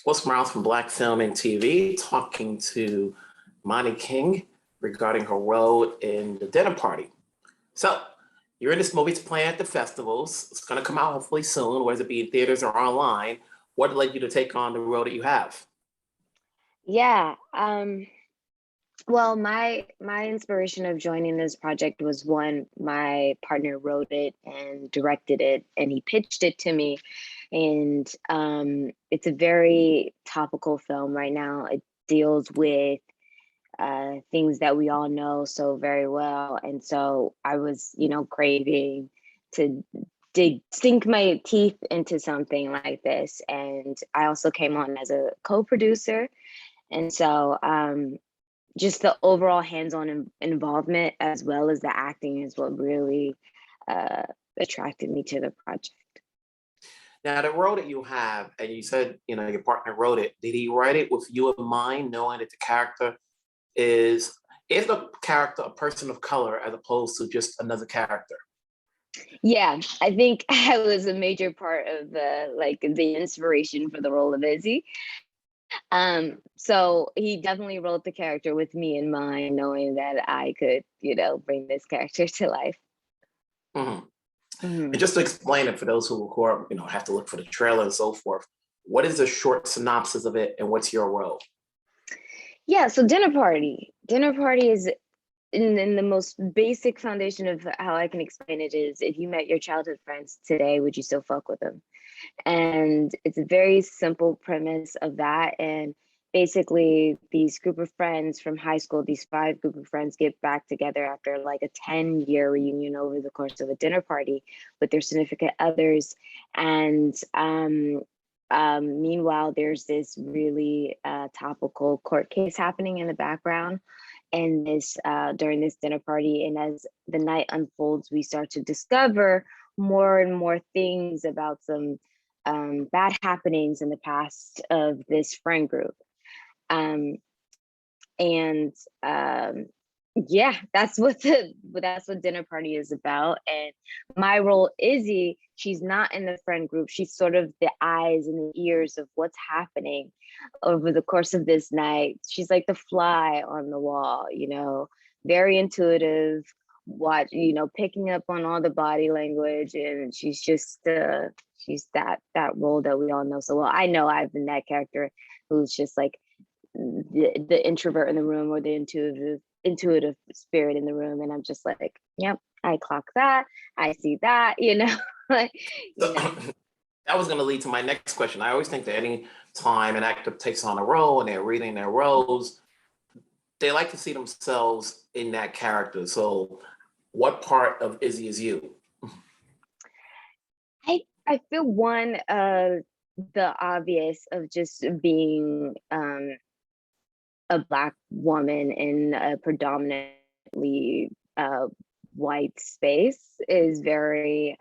What's Miles from Black Film and TV talking to Imani King regarding her role in the dinner party. So you're in this movie, it's playing at the festivals. It's gonna come out hopefully soon, whether it be in theaters or online. What led you to take on the role that you have? Yeah. Well, my inspiration of joining this project was one, my partner wrote it and directed it, and he pitched it to me. And it's a very topical film right now. It deals with things that we all know so very well. And so I was, craving to sink my teeth into something like this. And I also came on as a co-producer. And so just the overall hands-on involvement as well as the acting is what really attracted me to the project. Now, the role that you have, and you said, your partner wrote it. Did he write it with you in mind, knowing that the character is the character a person of color as opposed to just another character? Yeah, I think I was a major part of the inspiration for the role of Izzy. So he definitely wrote the character with me in mind, knowing that I could, bring this character to life. Mm-hmm. And just to explain it for those who are, have to look for the trailer and so forth, what is the short synopsis of it and what's your role? Yeah, so Dinner Party. Dinner Party is in the most basic foundation of how I can explain it is, if you met your childhood friends today, would you still fuck with them? And it's a very simple premise of that. And basically these group of friends from high school, these 5 group of friends get back together after like a 10-year reunion over the course of a dinner party with their significant others. And meanwhile, there's this really topical court case happening in the background. And this during this dinner party, and as the night unfolds, we start to discover more and more things about some bad happenings in the past of this friend group. Yeah, that's what Dinner Party is about. And my role, Izzy, she's not in the friend group. She's sort of the eyes and the ears of what's happening over the course of this night. She's like the fly on the wall, very intuitive, picking up on all the body language. And she's just she's that role that we all know so well. I know I've been that character who's just like the introvert in the room, or the intuitive spirit in the room, and I'm just like, yep, I clock that, I see that, That was going to lead to my next question. I always think that any time an actor takes on a role and they're reading their roles, they like to see themselves in that character. So what part of Izzy is you? I feel one, the obvious of just being a Black woman in a predominantly white space is very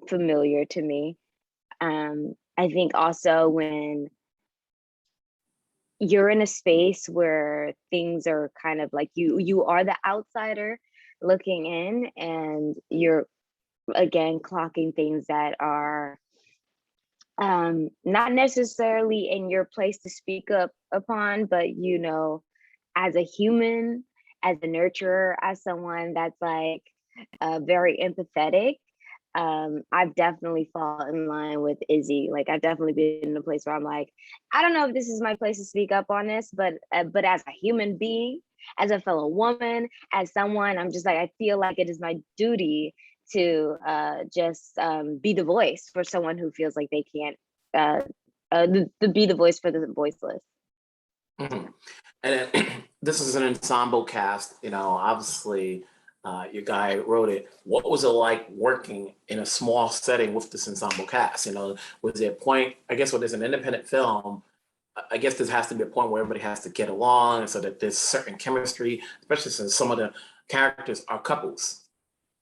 familiar to me. I think also when you're in a space where things are kind of like you are the outsider looking in, and you're again clocking things that are not necessarily in your place to speak up upon, but as a human, as a nurturer, as someone that's like very empathetic, I've definitely fallen in line with Izzy. Like, I've definitely been in a place where I'm like, I don't know if this is my place to speak up on this, but as a human being, as a fellow woman, as someone, I'm just like, I feel like it is my duty to just be the voice for someone who feels like they can't be the voice for the voiceless. Mm-hmm. And this is an ensemble cast, obviously your guy wrote it. What was it like working in a small setting with this ensemble cast? Was there a point, I guess when there's an independent film, I guess there has to be a point where everybody has to get along so that there's certain chemistry, especially since some of the characters are couples.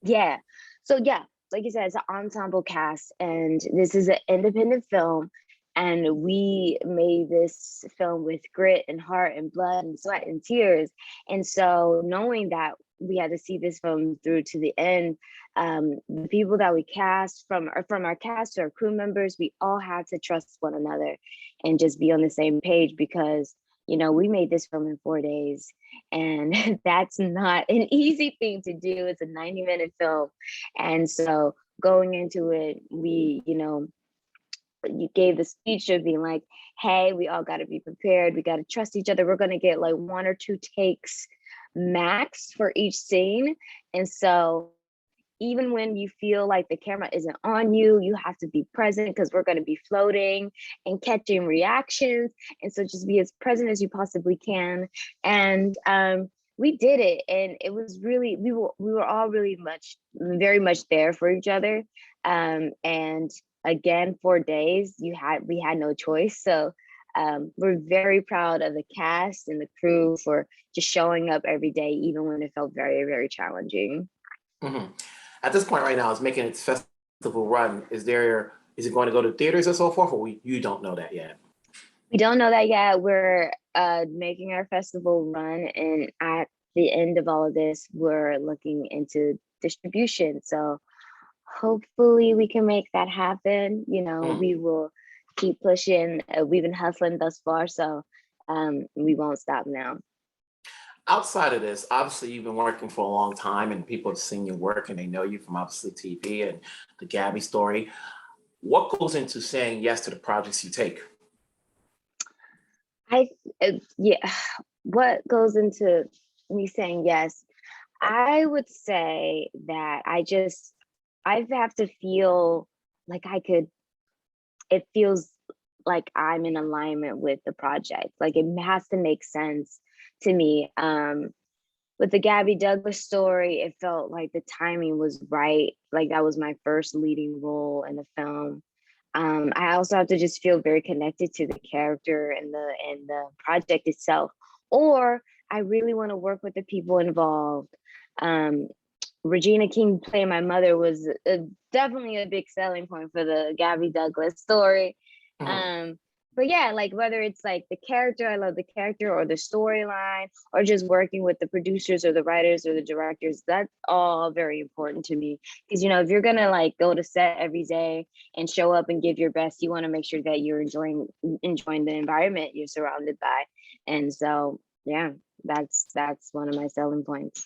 Yeah. So yeah, like you said, it's an ensemble cast, and this is an independent film, and we made this film with grit and heart and blood and sweat and tears. And so knowing that we had to see this film through to the end. The people that we cast, from our cast to our crew members, we all had to trust one another and just be on the same page, because we made this film in 4 days, and that's not an easy thing to do. It's a 90-minute film, and so going into it, you gave the speech of being like, hey, we all got to be prepared. We got to trust each other. We're going to get like 1 or 2 takes max for each scene. And so even when you feel like the camera isn't on you, you have to be present, because we're going to be floating and catching reactions. And so just be as present as you possibly can. And we did it. And it was really, we were all very much there for each other. And again, 4 days, we had no choice. So we're very proud of the cast and the crew for just showing up every day, even when it felt very, very challenging. Mm-hmm. At this point right now, it's making its festival run. Is it going to go to theaters and so forth, or you don't know that yet? We don't know that yet. We're making our festival run, and at the end of all of this, we're looking into distribution. So hopefully we can make that happen. We will keep pushing. We've been hustling thus far, so we won't stop now. Outside of this, obviously you've been working for a long time, and people have seen your work and they know you from obviously TV and the Gabby story. What goes into saying yes to the projects you take? What goes into me saying yes? I would say that I have to feel like it feels like I'm in alignment with the project. Like it has to make sense to me. With the Gabby Douglas story, it felt like the timing was right. Like that was my first leading role in the film. I also have to just feel very connected to the character and the project itself. Or I really want to work with the people involved. Regina King playing my mother was definitely a big selling point for the Gabby Douglas story. Mm-hmm. But yeah, like whether it's like the character, I love the character, or the storyline, or just working with the producers or the writers or the directors, that's all very important to me. Because if you're gonna like go to set every day and show up and give your best, you want to make sure that you're enjoying the environment you're surrounded by. And so yeah, that's one of my selling points.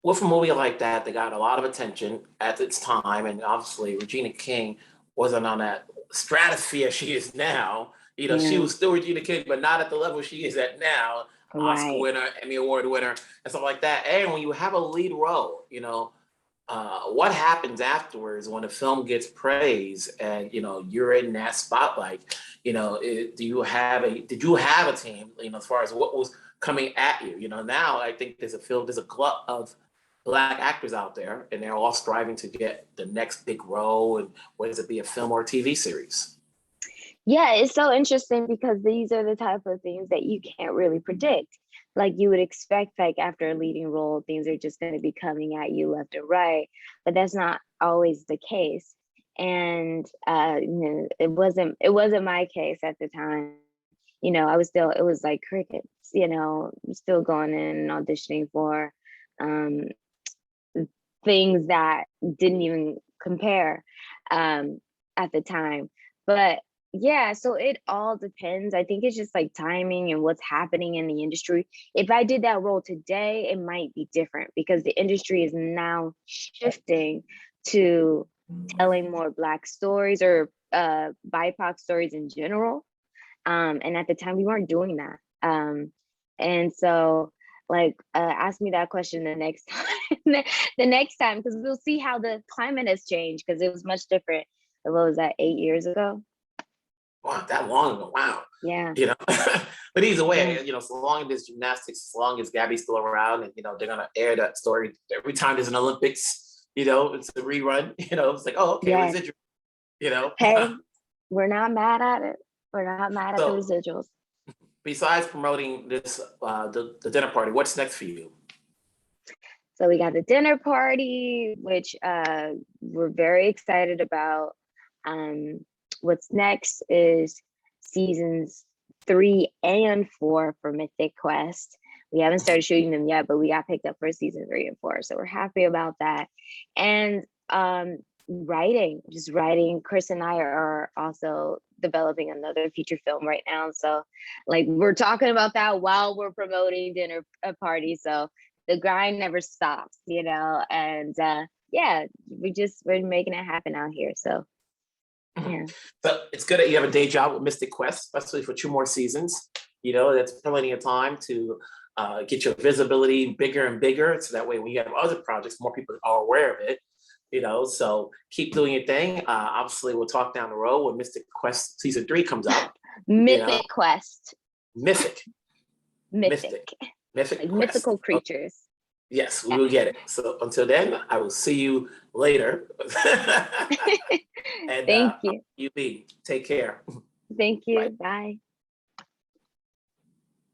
With a movie like that got a lot of attention at its time, and obviously Regina King wasn't on that stratosphere she is now. She was still Regina King, but not at the level she is at now. Oscar winner, Emmy Award winner, and stuff like that. And when you have a lead role, what happens afterwards when a film gets praise and you're in that spotlight? Did you have a team? As far as what was coming at you. Now I think there's a glut of Black actors out there, and they're all striving to get the next big role, and whether it be a film or a TV series. Yeah, it's so interesting because these are the type of things that you can't really predict. Like you would expect, like after a leading role, things are just going to be coming at you left and right, but that's not always the case. And it wasn't my case at the time. It was like crickets. Still going in and auditioning for things that didn't even compare at the time. But yeah, so it all depends. I think it's just like timing and what's happening in the industry. If I did that role today, it might be different because the industry is now shifting to telling more Black stories or BIPOC stories in general. And at the time, we weren't doing that. And so ask me that question the next time, the next time, because we'll see how the climate has changed, because it was much different. What was that, 8 years ago? Wow, that long ago. Wow. Yeah. But either way, so long as there's gymnastics, as long as Gabby's still around, and they're gonna air that story every time there's an Olympics, it's a rerun, it's like, oh, okay, yes. Residual, Hey, we're not mad at it. We're not mad at the residuals. Besides promoting this, the dinner party, what's next for you? So we got the dinner party, which we're very excited about. What's next is seasons 3 and 4 for Mythic Quest, We haven't started shooting them yet, but we got picked up for season 3 and 4. So we're happy about that. And just writing. Chris and I are also developing another feature film right now. So like we're talking about that while we're promoting dinner party. So the grind never stops, and yeah, we're making it happen out here. So yeah. So it's good that you have a day job with Mystic Quest, especially for 2 more seasons. That's plenty of time to get your visibility bigger and bigger. So that way, when you have other projects, more people are aware of it. So keep doing your thing. Obviously, we'll talk down the road when Mystic Quest season 3 comes out. Mythic Quest. Mythic. Mythic. Mythic Like Quest. mythical creatures. Yes, we will get it. So until then, I will see you later. And Thank you. You be. Take care. Thank you. Bye. Bye.